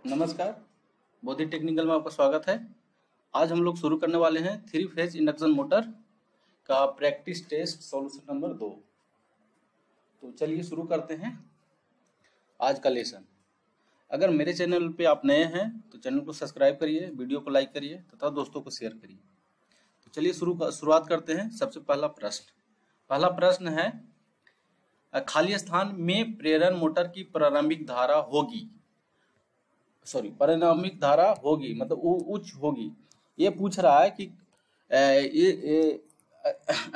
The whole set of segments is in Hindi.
नमस्कार। बौद्धिक टेक्निकल में आपका स्वागत है। आज हम लोग शुरू करने वाले हैं 3 फेज इंडक्शन मोटर का प्रैक्टिस टेस्ट सॉल्यूशन नंबर 2। तो चलिए शुरू करते हैं आज का लेसन। अगर मेरे चैनल पे आप नए हैं तो चैनल को सब्सक्राइब करिए, वीडियो को लाइक करिए तथा दोस्तों को शेयर करिए। तो चलिए शुरुआत करते हैं। सबसे पहला प्रश्न है, खाली स्थान में प्रेरण मोटर की प्रारंभिक धारा होगी मतलब उच्च होगी। ये पूछ रहा है कि ये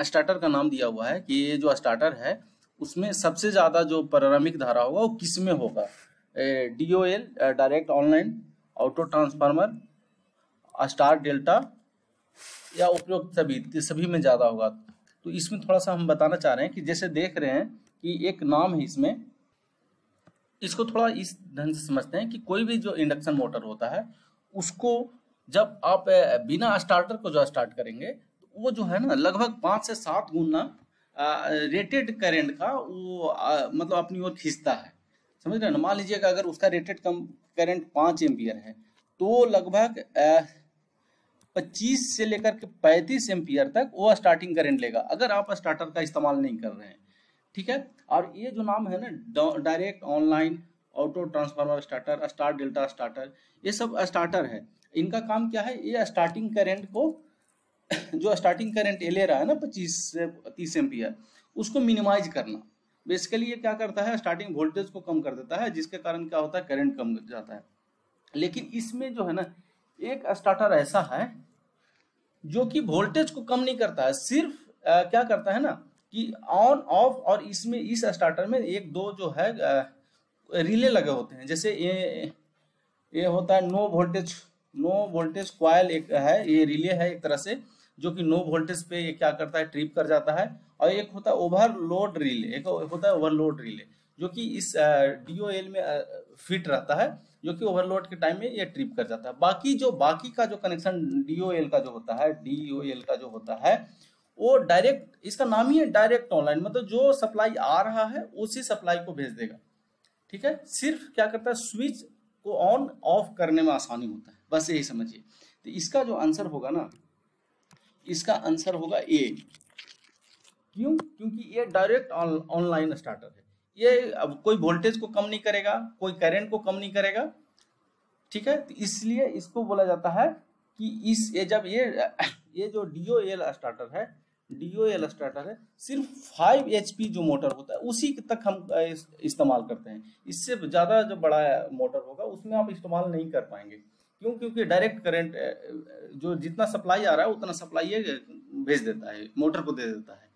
स्टार्टर का नाम दिया हुआ है कि ये जो स्टार्टर है उसमें सबसे ज्यादा जो प्रारंभिक धारा होगा वो किस में होगा। DOL direct online, auto transformer, star delta या उपरोक्त सभी में ज्यादा होगा। तो इसमें थोड़ा सा हम बताना चाह रहे हैं कि जैसे देख रहे हैं कि एक नाम है इसमें, इसको थोड़ा इस ढंग से समझते हैं कि कोई भी जो इंडक्शन मोटर होता है उसको जब आप बिना स्टार्टर को जो स्टार्ट करेंगे तो वो जो है ना लगभग 5 से 7 गुना रेटेड करंट का वो मतलब अपनी ओर खींचता है। समझ रहे हैं ना। मान लीजिएगा अगर उसका रेटेड करंट 5 एम्पियर है तो लगभग 25 से लेकर के 35 एम्पियर तक वो स्टार्टिंग करंट लेगा अगर आप स्टार्टर का इस्तेमाल नहीं कर रहे हैं। ठीक है। और ये जो नाम है ना direct online, auto transformer starter, star delta starter, ये सब स्टार्टर है। इनका काम क्या है, ये स्टार्टिंग करंट को जो स्टार्टिंग करंट ले रहा है ना 25 से 30 एम्पियर उसको मिनिमाइज करना। बेसिकली ये क्या करता है, स्टार्टिंग वोल्टेज को कम कर देता है जिसके कारण क्या होता है, करंट कम हो जाता है। लेकिन इसमें जो है ना एक स्टार्टर ऐसा है जो कि वोल्टेज को कम नहीं करता है, सिर्फ क्या करता है ना कि ऑन ऑफ, और इसमें इस स्टार्टर में एक दो जो है रिले लगे होते हैं। जैसे ये होता है नो वोल्टेज कॉइल, एक है ये रिले है एक तरह से जो कि नो वोल्टेज पे ये क्या करता है, ट्रिप कर जाता है। और एक होता है ओवरलोड रिले, एक होता है ओवरलोड रिले जो कि इस DOL में फिट रहता है, जो कि ओवरलोड के टाइम में ये ट्रिप कर जाता है। बाकी का जो कनेक्शन DOL का जो होता है वो डायरेक्ट, इसका नाम ही है डायरेक्ट ऑनलाइन, मतलब जो सप्लाई आ रहा है उसी सप्लाई को भेज देगा। ठीक है। सिर्फ क्या करता है, स्विच को ऑन ऑफ करने में आसानी होता है, बस यही समझिए। तो इसका जो आंसर होगा ना, इसका आंसर होगा ए। क्यों? क्योंकि ये डायरेक्ट ऑनलाइन स्टार्टर है। ये अब कोई वोल्टेज को कम नहीं करेगा, कोई करंट को कम नहीं करेगा। ठीक है। तो इसलिए इसको बोला जाता है कि जब ये जो DOL स्टार्टर है सिर्फ 5 HP जो मोटर होता है उसी तक हम इस्तेमाल करते हैं। इससे ज्यादा जो बड़ा मोटर होगा उसमें आप इस्तेमाल नहीं कर पाएंगे। क्यों? क्योंकि डायरेक्ट करंट जो जितना सप्लाई आ रहा है उतना सप्लाई ये भेज देता है, मोटर को दे देता है।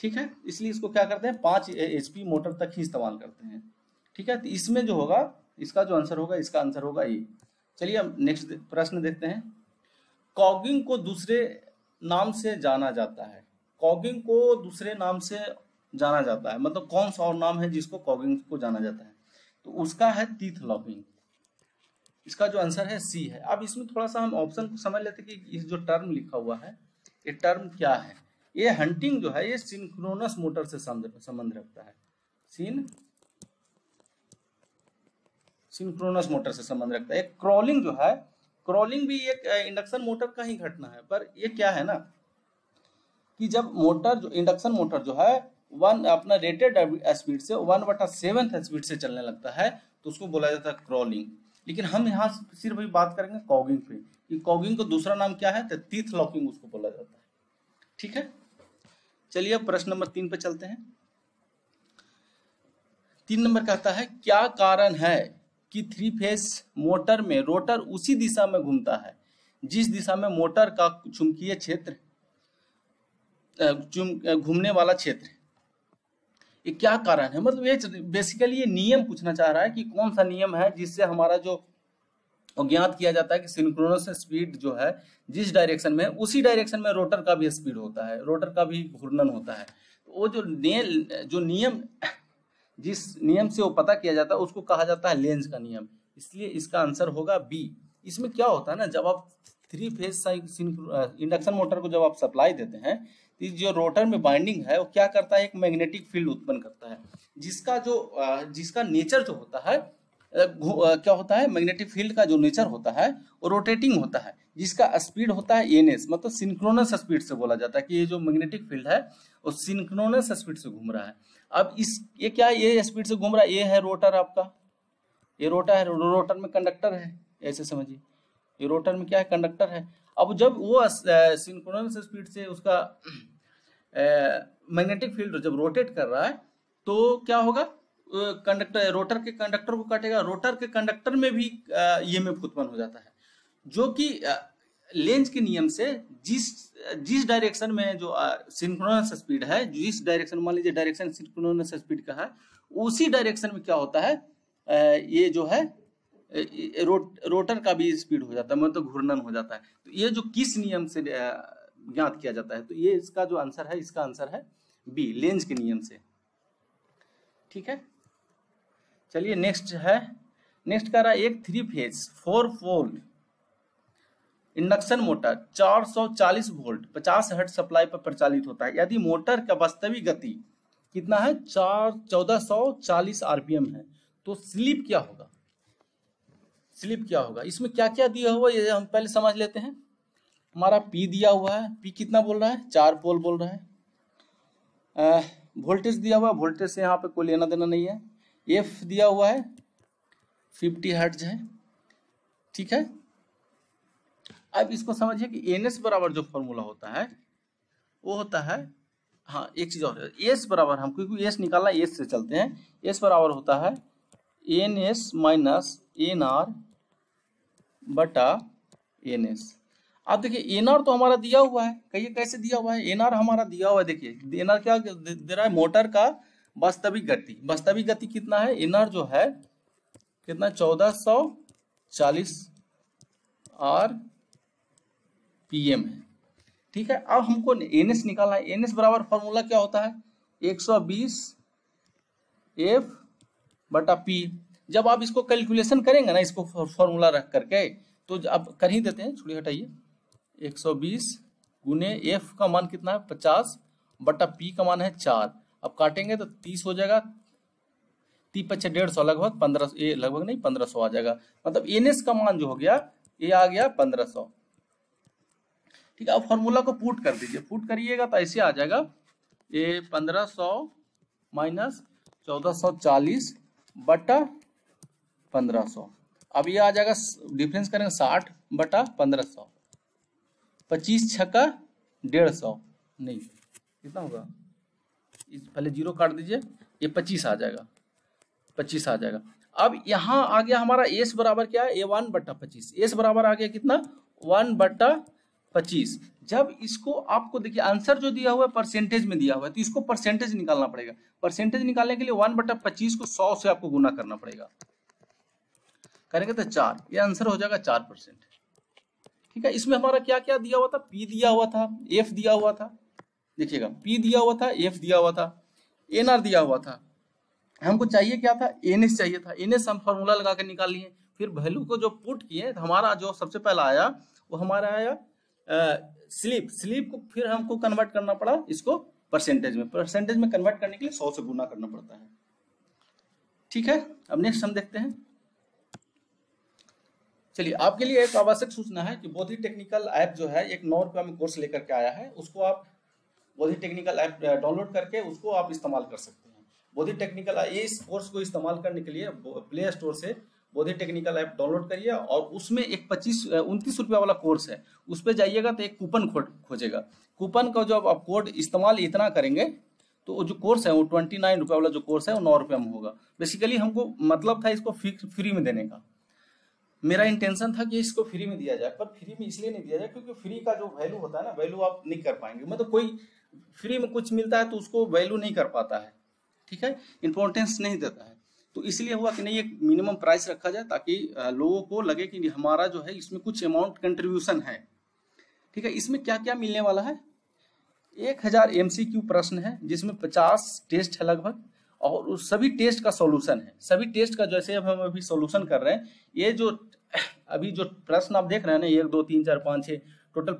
ठीक है। इसलिए इसको क्या करते हैं, 5 HP मोटर तक ही इस्तेमाल करते हैं। ठीक है। तो इसमें जो होगा, इसका जो आंसर होगा, इसका आंसर होगा ये। चलिए अब नेक्स्ट प्रश्न देखते हैं। कॉगिंग को दूसरे नाम से जाना जाता है। कॉगिंग को दूसरे नाम से जाना जाता है मतलब कौन सा और नाम है जिसको कॉगिंग को जाना जाता है, तो उसका है टीथ लॉकिंग। इसका जो आंसर है सी है। अब इसमें थोड़ा सा हम ऑप्शन को समझ लेते कि इस जो टर्म लिखा हुआ है ये टर्म क्या है। ये हंटिंग जो है ये सिंक्रोनस मोटर से संबंध रखता है। सिंक्रोनस मोटर से संबंध रखता है। क्रॉलिंग जो है, क्रॉलिंग भी एक इंडक्शन मोटर का ही घटना है, पर ये क्या है ना कि जब इंडक्शन मोटर जो है अपना रेटेड स्पीड से 1/7 स्पीड से चलने लगता है तो उसको बोला जाता है क्रॉलिंग। लेकिन हम यहाँ सिर्फ भी बात करेंगे कॉगिंग पे कि कॉगिंग को दूसरा नाम क्या है, तो टीथ लॉकिंग उसको बोला जाता है। ठीक है। चलिए अब प्रश्न नंबर 3 पे चलते हैं। 3 नंबर कहता है, क्या कारण है कि 3 फेज मोटर में रोटर उसी दिशा में घूमता है जिस दिशा में मोटर का चुंबकीय क्षेत्र घूमने वाला क्षेत्र। ये क्या कारण है, मतलब ये बेसिकली ये नियम पूछना चाह रहा है कि कौन सा नियम है जिससे हमारा जो ज्ञात किया जाता है कि सिंक्रोनस स्पीड जो है जिस डायरेक्शन में उसी डायरेक्शन में रोटर का भी स्पीड होता है, रोटर का भी घूर्णन होता है। तो वो जो नियम जिस नियम से वो पता किया जाता है उसको कहा जाता है लेंज का नियम। इसलिए इसका आंसर होगा बी। इसमें क्या होता है ना, जब आप 3 फेज इंडक्शन मोटर को जब आप सप्लाई देते हैं तो जो रोटर में बाइंडिंग है वो क्या करता है, एक मैग्नेटिक फील्ड उत्पन्न करता है जिसका नेचर जो होता है क्या होता है, मैग्नेटिक फील्ड का जो नेचर होता है वो रोटेटिंग होता है, जिसका स्पीड होता है एनएस, मतलब सिंक्रोनस स्पीड से बोला जाता है कि ये जो मैग्नेटिक फील्ड है वो सिंक्रोनस स्पीड से घूम रहा है। अब ये क्या है, ये स्पीड से घूम रहा है, ये है रोटर आपका, ये रोटर है, रोटर में कंडक्टर है, ऐसे समझिए, ये रोटर में क्या है, कंडक्टर है। अब जब वो सिंक्रोनस स्पीड से उसका मैग्नेटिक फील्ड जब रोटेट कर रहा है तो क्या होगा, कंडक्टर, रोटर के कंडक्टर को काटेगा, रोटर के कंडक्टर में भी ईएमएफ उत्पन्न हो जाता है, जो कि लेंज के नियम से जिस डायरेक्शन में जो सिंक्रोनस स्पीड है, जिस डायरेक्शन, मान लीजिए डायरेक्शन सिंक्रोनस स्पीड का है, उसी डायरेक्शन में क्या होता है, ये जो है रोटर का भी स्पीड हो जाता है, मतलब घूर्णन हो जाता है। तो ये जो किस नियम से ज्ञात किया जाता है, तो ये इसका जो आंसर है, इसका आंसर है बी, लेंज के नियम से। ठीक है, चलिए नेक्स्ट है, नेक्स्ट कह रहा है एक 3 phase 4 pole induction motor 440 volt 50 hertz supply पर प्रचालित होता है। यदि मोटर का वास्तविक गति कितना है, 1440 आरपीएम है, तो स्लिप क्या होगा, स्लिप क्या होगा। इसमें क्या क्या दिया हुआ ये हम पहले समझ लेते हैं। हमारा पी दिया हुआ है, पी कितना बोल रहा है, 4 पोल बोल रहा है। वोल्टेज दिया हुआ है, वोल्टेज से यहाँ पे कोई लेना देना नहीं है। एफ दिया हुआ है 50 हर्ट्ज है। ठीक है, अब इसको समझिए कि एन एस बराबर जो फॉर्मूला होता है वो होता है, हाँ एक चीज और, एस बराबर, हम क्योंकि एस निकालना, एस से चलते हैं, एस बराबर होता है N S minus N R बटा एन एस। अब देखिए एन आर तो हमारा दिया हुआ है, कहिए कैसे दिया हुआ है, एन आर हमारा दिया हुआ है, देखिए एन आर क्या दे रहा है, मोटर का वास्तविक गति, वास्तविक गति कितना है, एन आर जो है कितना, 1440 आर पीएम है। ठीक है, अब हमको एन एस निकालना है, एन एस बराबर फॉर्मूला क्या होता है, 120 एफ बटा पी। जब आप इसको कैलकुलेशन करेंगे ना, इसको फॉर्मूला रख करके, तो अब कर ही देते हैं, छोड़िए हटाइए, 120 गुने एफ का मान कितना है 50 बटा पी का मान है 4। अब काटेंगे तो 30 हो जाएगा, 30×5 लगभग 1500, ये लगभग नहीं 1500 आ जाएगा, मतलब एनएस का मान जो हो गया ये आ गया 1500। ठीक है, अब फॉर्मूला को पुट कर दीजिए, पुट करिएगा तो ऐसे आ जाएगा, ये 1500 माइनस 1440 बटा 1500। अब ये आ जाएगा, डिफरेंस करेंगे 60 बटा 1500, 25 छक्का 150, नहीं कितना होगा, पहले जीरो काट दीजिए, ये 25 आ जाएगा, 25 आ जाएगा। अब यहाँ आ गया हमारा एस बराबर क्या है, A1 बटा 25, एस बराबर आ गया कितना 1 बटा 25। जब इसको आपको देखिए आंसर जो दिया हुआ है परसेंटेज में दिया हुआ है, तो इसको परसेंटेज निकालना पड़ेगा। परसेंटेज निकालने के लिए 1 बटा 25 को 100 से आपको गुना करना पड़ेगा, करेंगे तो 4, ये आंसर हो जाएगा 4%। ठीक है, इसमें हमारा क्या क्या दिया हुआ था, पी दिया हुआ था, एफ दिया हुआ था, देखिएगा पी दिया हुआ था, एफ दिया हुआ था, एन आर दिया हुआ था, हमको चाहिए क्या था, एन एस चाहिए था। एन एस हम फॉर्मूला लगा के निकाल लिए, फिर वैल्यू को जो पुट किए तो हमारा जो सबसे पहला आया वो हमारा आया स्लिप, स्लिप को फिर हमको कन्वर्ट करना पड़ा इसको परसेंटेज में, परसेंटेज में कन्वर्ट करने के लिए 100 से गुना करना पड़ता है। ठीक है, अब नेक्स्ट हम देखते हैं। चलिए, आपके लिए एक आवश्यक सूचना है कि बोधि टेक्निकल ऐप जो है एक 9 रुपये में कोर्स लेकर के आया है, उसको आप बोधि टेक्निकल ऐप डाउनलोड करके उसको आप इस्तेमाल कर सकते हैं। बोधि टेक्निकल, इस कोर्स को इस्तेमाल करने के लिए प्ले स्टोर से बोधि टेक्निकल ऐप डाउनलोड करिए और उसमें एक 29 रुपये वाला कोर्स है, उस पर जाइएगा तो एक कूपन खोजेगा, कूपन का जब आप कोड इस्तेमाल इतना करेंगे तो जो कोर्स है वो 29 रुपये वाला जो कोर्स है वो 9 रुपये में होगा। बेसिकली हमको मतलब था इसको फ्री में देने का, मेरा इंटेंशन था कि इसको फ्री में दिया जाए, पर फ्री में इसलिए नहीं दिया जाए क्योंकि फ्री का जो वैल्यू होता है ना, वैल्यू आप नहीं कर पाएंगे, मतलब कोई फ्री में कुछ मिलता है तो उसको वैल्यू नहीं कर पाता है। ठीक है, इंपॉर्टेंस नहीं देता है, तो इसलिए हुआ कि नहीं एक मिनिमम प्राइस रखा जाए ताकि लोगों को लगे कि हमारा जो है इसमें कुछ अमाउंट कंट्रीब्यूशन है। ठीक है, इसमें क्या क्या मिलने वाला है, 1000 MCQ प्रश्न है जिसमें 50 टेस्ट है लगभग, और उस सभी टेस्ट का सॉल्यूशन है, सभी टेस्ट का जैसे अब हम अभी सॉल्यूशन कर रहे हैं, ये जो अभी जो प्रश्न आप देख रहे हैं ना, 1 2 3 4 5 6 टोटल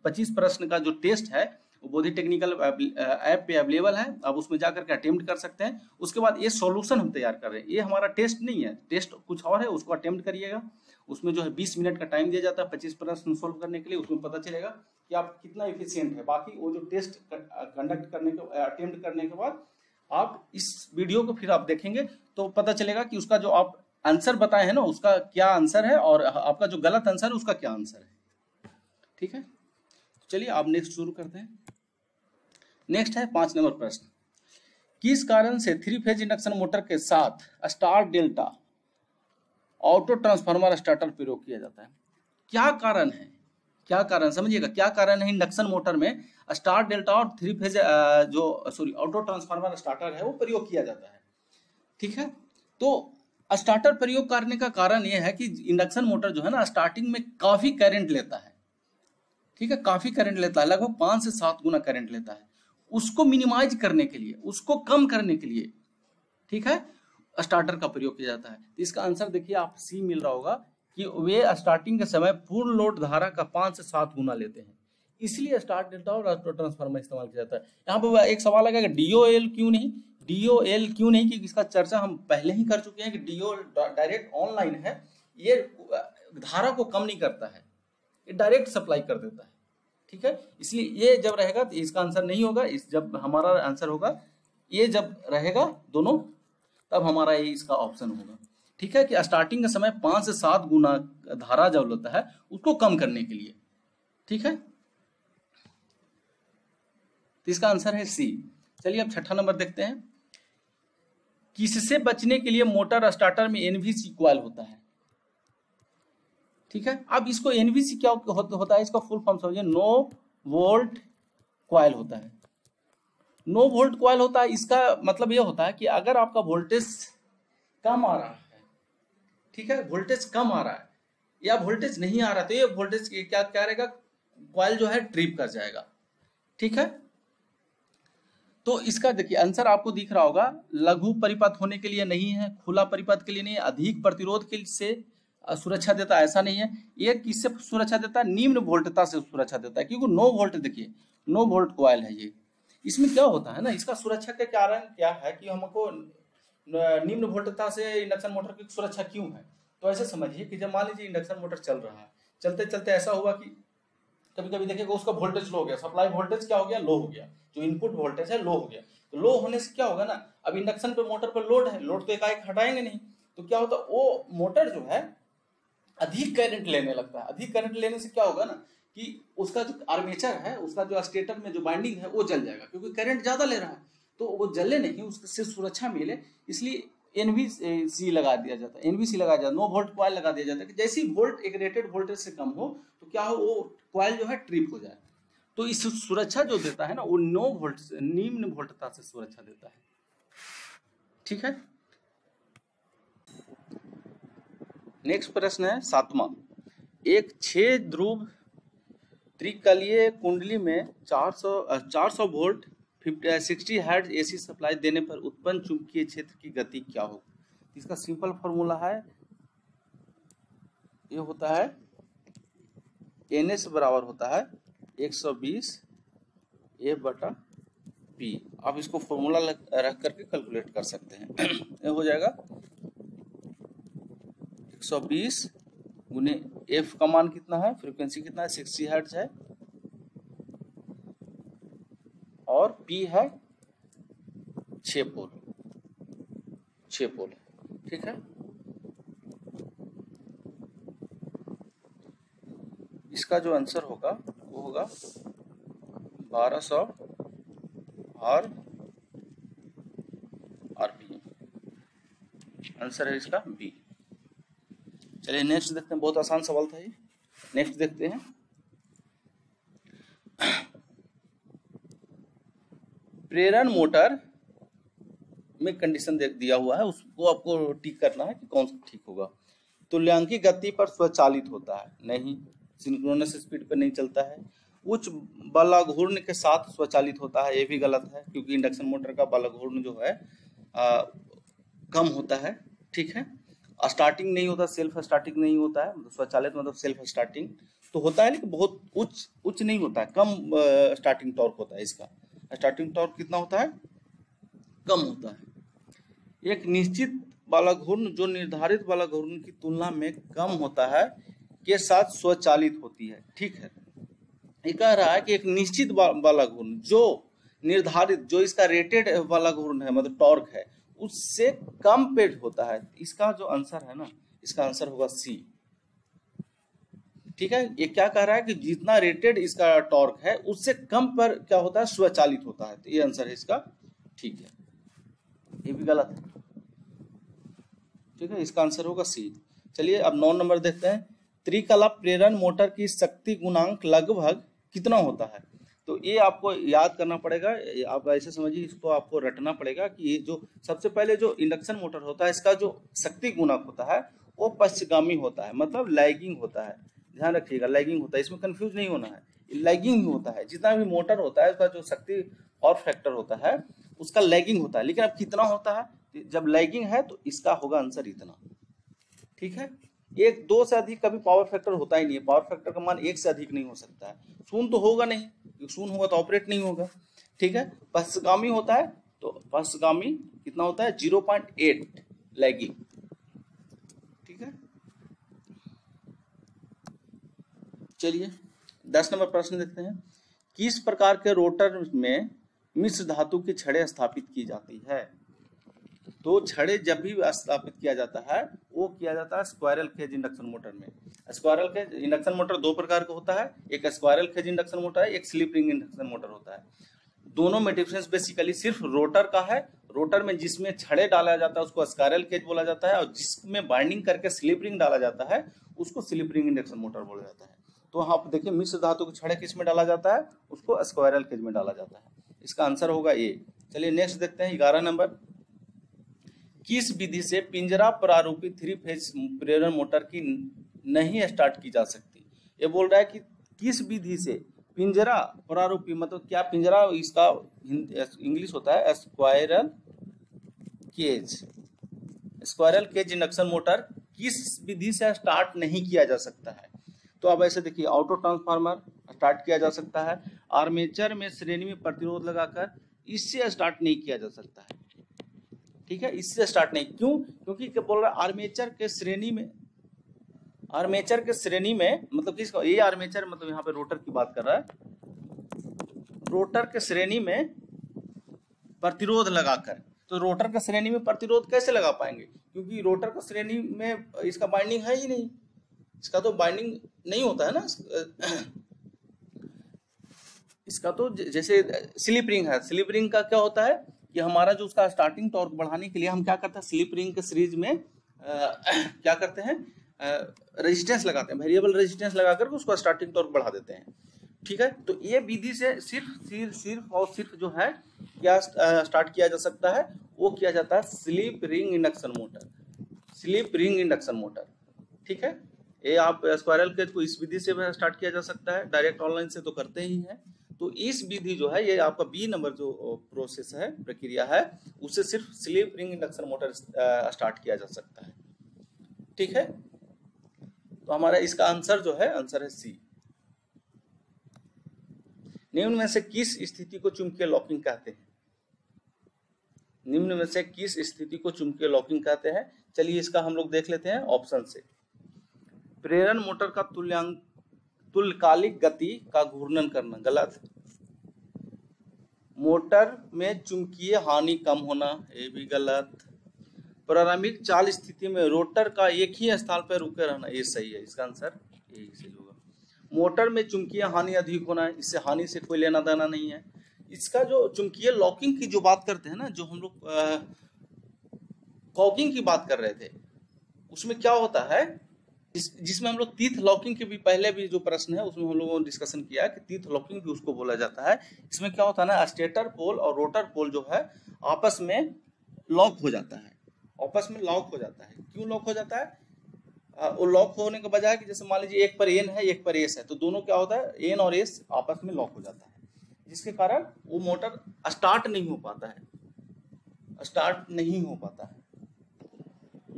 25 प्रश्न का जो टेस्ट है वो बहुत ही टेक्निकल ऐप पे अवेलेबल है, आप उसमें जाकर के अटेम्प्ट कर सकते हैं। उसके बाद ये सॉल्यूशन हम तैयार कर रहे हैं, ये हमारा टेस्ट नहीं है, टेस्ट कुछ और है, उसको अटेम्प्ट करिएगा। उसमें जो है 20 मिनट का टाइम दिया जाता है 25 प्रश्न सोल्व करने के लिए, उसमें पता चलेगा कि आप कितना एफिशिएंट है। बाकी वो जो टेस्ट कंडक्ट करने के अटेम्प्ट करने के बाद आप इस वीडियो को फिर आप देखेंगे तो पता चलेगा कि उसका जो आप आंसर बताए हैं ना उसका क्या आंसर है और आपका जो गलत आंसर है उसका क्या आंसर है। ठीक है, चलिए आप नेक्स्ट शुरू करते हैं। नेक्स्ट है 5 नंबर प्रश्न, किस कारण से 3 फेज इंडक्शन मोटर के साथ star delta auto transformer starter प्रयोग किया जाता है? क्या कारण है, क्या कारण समझिएगा, क्या कारण है इंडक्शन मोटर में स्टार डेल्टा और 3 फेज ऑटो ट्रांसफार्मर स्टार्टर है वो प्रयोग किया जाता है? ठीक है, तो स्टार्टर प्रयोग करने का कारण यह है कि इंडक्शन मोटर जो है ना स्टार्टिंग में काफी करंट लेता है। ठीक है, काफी करंट लेता है, लगभग 5 से 7 गुना करंट लेता है। उसको मिनिमाइज करने के लिए, उसको कम करने के लिए, ठीक है, स्टार्टर का प्रयोग किया जाता है। तो इसका आंसर देखिए आप सी मिल रहा होगा कि वे स्टार्टिंग के समय पूर्ण लोड धारा का 5 से 7 गुना लेते हैं, इसलिए स्टार डेल्टा और ऑटो ट्रांसफार्मर इस्तेमाल किया जाता है। यहाँ पर एक सवाल आएगा डीओएल क्यों नहीं, डीओएल क्यों नहीं, क्योंकि इसका चर्चा हम पहले ही कर चुके हैं कि डीओएल डायरेक्ट ऑनलाइन है, ये धारा को कम नहीं करता है, ये डायरेक्ट सप्लाई कर देता है। ठीक है, इसलिए ये जब रहेगा तो इसका आंसर नहीं होगा, इस जब हमारा आंसर होगा ये जब रहेगा दोनों तब हमारा ये इसका ऑप्शन होगा। ठीक है, कि स्टार्टिंग के समय 5 से 7 गुना धारा जब होता है उसको कम करने के लिए। ठीक है, तो इसका आंसर है सी। चलिए अब 6ठा नंबर देखते हैं, किससे बचने के लिए मोटर स्टार्टर में एनवीसी कॉइल होता है? ठीक है, अब इसको एनवीसी क्या होता है, इसका फुल फॉर्म समझिए, नो वोल्ट कॉइल होता है। नो वोल्ट कॉइल होता है, इसका मतलब यह होता है कि अगर आपका वोल्टेज कम आ रहा है, ठीक है, वोल्टेज कम आ रहा है या वोल्टेज नहीं आ रहा तो ये वोल्टेज क्या करेगा, कॉइल जो है ट्रिप कर जाएगा। ठीक है, तो इसका देखिए आंसर आपको दिख रहा होगा, लघु परिपथ होने के लिए नहीं है, खुला परिपथ के लिए नहीं है, अधिक प्रतिरोध के से सुरक्षा देता है ऐसा नहीं है। ये किससे सुरक्षा देता है, निम्न वोल्टता से सुरक्षा देता है, क्योंकि नो वोल्ट, देखिए नो वोल्ट कॉइल है ये। इसमें क्या होता है ना, इसका सुरक्षा के कारण क्या है कि हमको निम्न वोल्टता से इंडक्शन मोटर की सुरक्षा क्यों है, तो ऐसे समझिए कि जब मान लीजिए इंडक्शन मोटर चल रहा है, चलते चलते ऐसा हुआ कि कभी कभी देखिएगा उसका वोल्टेज लो हो गया, सप्लाई वोल्टेज क्या हो गया, लो हो गया, जो इनपुट वोल्टेज है लो हो गया। तो लो होने से क्या होगा ना, अब इंडक्शन पे मोटर पर लोड है, लोड तो एकाएक हटाएंगे नहीं, तो क्या होता है वो मोटर जो है अधिक करंट लेने लगता है। अधिक करंट लेने से क्या होगा ना कि उसका जो आर्मेचर है, उसका जो स्टेटर में जो बाइंडिंग है वो जल जाएगा, क्योंकि करंट ज्यादा ले रहा है, तो वो जले नहीं, उससे सुरक्षा मिले, इसलिए एनवीसी लगा दिया जाता है, एनवीसी लगाया जाता है, नो वोल्ट कॉइल लगा दिया जाता है कि जैसे ही वोल्ट एक रेटेड वोल्टेज से कम हो तो क्या हो, वो कॉइल जो है ट्रिप हो जाए। तो इस सुरक्षा जो देता है ना वो नो वोल्ट निम्न वोल्टता से सुरक्षा देता है। ठीक है, नेक्स्ट प्रश्न है 7वां, एक 6 ध्रुव त्रिकलीय कुंडली में 400 वोल्ट 60 हर्ट्ज एसी सप्लाई देने पर उत्पन्न चुंबकीय क्षेत्र की गति क्या होगी? इसका सिंपल फॉर्मूला है, ये होता है NS बराबर होता है 120 F/P। आप इसको फॉर्मूला रख करके कैलकुलेट कर सकते हैं। ये हो जाएगा 120 गुने F का मान कितना है, फ्रीक्वेंसी कितना है, 60 हर्ट्ज है, और P है 6 पोल, 6 पोल। ठीक है, इसका जो आंसर होगा वो होगा 1200 RPM। आंसर है इसका बी। चलिए नेक्स्ट देखते हैं, बहुत आसान सवाल था ये। नेक्स्ट देखते हैं, प्रेरण मोटर में कंडीशन दिया हुआ है, उसको आपको टिक करना है कि कौन सा ठीक होगा। तुल्यांकी गति पर स्वचालित होता है, नहीं, सिंक्रोनस स्पीड पर नहीं चलता है। उच्च बलघूर्ण के साथ स्वचालित होता है, ये भी गलत है, क्योंकि इंडक्शन मोटर का बलघूर्ण जो है कम होता है। ठीक है, स्टार्टिंग नहीं होता, सेल्फ स्टार्टिंग नहीं होता है, मतलब स्वचालित मतलब सेल्फ स्टार्टिंग तो होता है, लेकिन बहुत उच्च नहीं होता है, कम स्टार्टिंग टॉर्क होता है इसका। स्टार्टिंग टॉर्क कितना होता है? कम होता है। एक निश्चित वाला घूर्ण जो निर्धारित वाला घूर्ण की तुलना में कम होता है के साथ स्वचालित होती है। ठीक है, ये कह रहा है कि एक निश्चित वाला घूर्ण जो निर्धारित, जो इसका रेटेड वाला घूर्ण है मतलब टॉर्क है, उससे कम पे होता है। इसका जो आंसर है ना, इसका आंसर होगा सी। ठीक है, ये क्या कह रहा है कि जितना रेटेड इसका टॉर्क है उससे कम पर क्या होता है? स्वचालित होता है। तो ये आंसर है इसका। ठीक है, ये भी गलत है। ठीक है, इसका आंसर होगा सी। चलिए अब 9 नंबर देखते हैं। त्रिकला प्रेरण मोटर की शक्ति गुणांक लगभग कितना होता है? तो ये आपको याद करना पड़ेगा, आप ऐसे समझिए, इसको आपको रटना पड़ेगा कि ये जो सबसे पहले जो इंडक्शन मोटर होता है इसका जो शक्ति गुणक होता है वो पश्चगामी होता है, मतलब लैगिंग होता है। ध्यान रखिएगा, लैगिंग होता है, इसमें कंफ्यूज नहीं होना है, लैगिंग ही होता है। जितना भी मोटर होता है उसका जो शक्ति और फैक्टर होता है उसका लैगिंग होता है। लेकिन अब कितना होता है? जब लैगिंग है तो इसका होगा आंसर इतना। ठीक है, एक 2 से अधिक कभी पावर फैक्टर होता ही नहीं है, पावर फैक्टर का मान 1 से अधिक नहीं हो सकता है। शून्य तो होगा नहीं, शून्य होगा तो ऑपरेट नहीं होगा। ठीक है, पश्चगामी होता है तो पश्चगामी कितना होता है? 0.8 लैगिंग। ठीक है, चलिए 10 नंबर प्रश्न देखते हैं। किस प्रकार के रोटर में मिश्र धातु की छड़ें स्थापित की जाती है? तो छड़े जब भी स्थापित किया जाता है वो किया जाता है स्क्वायरल केज इंडक्शन मोटर में। स्क्वायरल केज इंडक्शन मोटर 2 प्रकार का होता है, एक स्क्वायरल केज इंडक्शन मोटर है, एक स्लिप रिंग इंडक्शन मोटर होता है। दोनों में डिफरेंस बेसिकली सिर्फ रोटर का है। रोटर में जिसमें छड़े डाला जाता है उसको स्क्वायरल केज बोला जाता है, और जिसमें बाइंडिंग करके स्लिप रिंग डाला जाता है उसको स्लिप रिंग इंडक्शन मोटर बोला जाता है। तो यहाँ आप देखिए, मिश्र धातु के छड़े किस में डाला जाता है? उसको स्क्वायरल केज में डाला जाता है। इसका आंसर होगा ए। चलिए नेक्स्ट देखते हैं 11 नंबर। किस विधि से पिंजरा प्रारूपित 3 फेज प्रेरण मोटर की नहीं स्टार्ट की जा सकती? ये बोल रहा है कि किस विधि से पिंजरा प्रारूपी, मतलब क्या पिंजरा, इसका इंग्लिश होता है squirrel cage. Squirrel cage induction motor किस विधि से स्टार्ट नहीं किया जा सकता है? तो अब ऐसे देखिए, ऑटो ट्रांसफार्मर स्टार्ट किया जा सकता है, आर्मेचर में श्रेणी में प्रतिरोध लगाकर, इससे स्टार्ट नहीं किया जा सकता है। ठीक है, इससे स्टार्ट नहीं, क्यों? क्योंकि क्या बोल रहा है? आर्मेचर के श्रेणी में, आर्मेचर के श्रेणी में मतलब किसका? ये आर्मेचर मतलब यहाँ पे रोटर की बात कर रहा है। रोटर के श्रेणी में प्रतिरोध लगाकर, तो रोटर के श्रेणी में प्रतिरोध कैसे लगा पाएंगे? क्योंकि रोटर का श्रेणी में इसका बाइंडिंग है ही नहीं, इसका तो बाइंडिंग नहीं होता है ना। इसका तो जैसे स्लिप रिंग है, स्लिप रिंग का क्या होता है कि हमारा जो उसका स्टार्टिंग टॉर्क बढ़ाने के लिए हम क्या करते हैं? स्लिप रिंग के सीरीज में क्या करते हैं? रेजिस्टेंस लगाते हैं, वेरिएबल रेजिस्टेंस लगा करके उसको स्टार्टिंग टॉर्क बढ़ा देते हैं। ठीक है, तो ये विधि से सिर्फ और सिर्फ जो है क्या स्टार्ट किया जा सकता है? वो किया जाता है slip ring induction motor, slip ring induction motor. ठीक है, ये आप स्क्वायरल केज को इस विधि से स्टार्ट किया जा सकता है, डायरेक्ट ऑनलाइन से तो करते ही हैं। तो इस विधि जो है, ये आपका बी नंबर जो प्रोसेस है, प्रक्रिया है, उससे सिर्फ slip ring induction motor start किया जा सकता है। ठीक है, तो हमारा इसका आंसर जो है, आंसर है सी। निम्न में से किस स्थिति को चुंबकीय लॉकिंग कहते हैं? निम्न में से किस स्थिति को चुंबकीय लॉकिंग कहते हैं? चलिए इसका हम लोग देख लेते हैं ऑप्शन से। प्रेरण मोटर का तुल्यकालिक गति का घूर्णन करना, गलत। मोटर में चुंबकीय हानि कम होना, ये भी गलत। प्रारंभिक चाल स्थिति में रोटर का एक ही स्थान पर रुके रहना, ये सही है, इसका आंसर यही सही होगा। मोटर में चुंबकीय हानि अधिक होना, इससे हानि से कोई लेना देना नहीं है। इसका जो चुंबकीय लॉकिंग की जो बात करते हैं ना, जो हम लोग कॉकिंग की बात कर रहे थे, उसमें क्या होता है, जिसमें हम लोग तीथ लॉकिंग के भी पहले भी जो प्रश्न है उसमें हम लोगों ने डिस्कशन किया कि तीथ लॉकिंग भी उसको बोला जाता है। इसमें क्या होता है ना, स्टेटर पोल और रोटर पोल जो है आपस में लॉक हो जाता है, आपस में लॉक हो जाता है। क्यों लॉक हो जाता है? वो लॉक होने के बजाय कि जैसे मान लीजिए एक पर एन है एक पर एस है, तो दोनों क्या होता है, एन और एस आपस में लॉक हो जाता है, जिसके कारण वो मोटर स्टार्ट नहीं हो पाता है, स्टार्ट नहीं हो पाता है।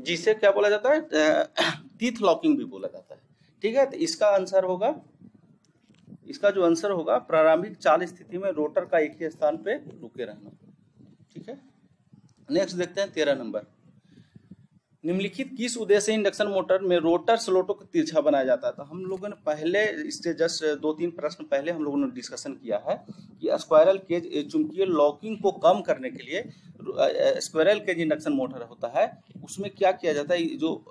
जिसे क्या बोला जाता है, टीथ लॉकिंग भी बोला जाता है। ठीक है, तो इसका आंसर होगा, इसका जो आंसर होगा प्रारंभिक चाल स्थिति में रोटर का एक ही स्थान पे रुके रहना। ठीक है, नेक्स्ट देखते हैं 13 नंबर। निम्नलिखित किस उद्देश्य से इंडक्शन मोटर में रोटर स्लॉटों को तिरछा बनाया जाता है? तो हम लोगों ने पहले इससे जस्ट 2-3 प्रश्न पहले हम लोगों ने डिस्कशन किया है कि स्क्वायरल केज चुंबकीय लॉकिंग को कम करने के लिए स्क्वायरल केज इंडक्शन मोटर होता है, उसमें क्या किया जाता है, जो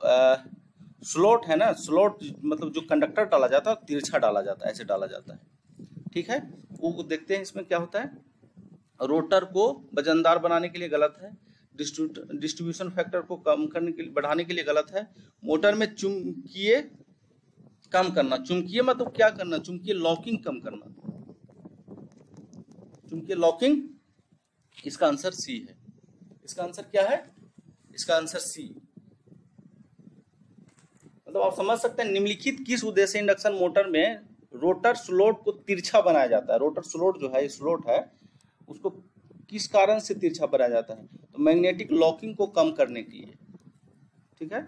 स्लॉट है ना, स्लॉट मतलब जो कंडक्टर डाला जाता है तिरछा डाला जाता है, ऐसे डाला जाता है। ठीक है, वो देखते हैं इसमें क्या होता है। रोटर को वजनदार बनाने के लिए गलत है, डिस्ट्रीब्यूशन फैक्टर को कम करने के लिए, बढ़ाने के लिए गलत है, मोटर में चुंबकीय कम करना, चुंबकीय मतलब क्या करना, चुंबकीय लॉकिंग कम करना, चुंबकीय लॉकिंग, इसका आंसर सी है। इसका आंसर क्या है, इसका आंसर सी। मतलब आप समझ सकते हैं निम्नलिखित किस उद्देश्य से इंडक्शन मोटर में रोटर स्लॉट को तिरछा बनाया जाता है। रोटर स्लॉट जो है, स्लॉट है, उसको किस कारण से तिरछा बनाया जाता है, तो मैग्नेटिक लॉकिंग को कम करने के लिए। ठीक है,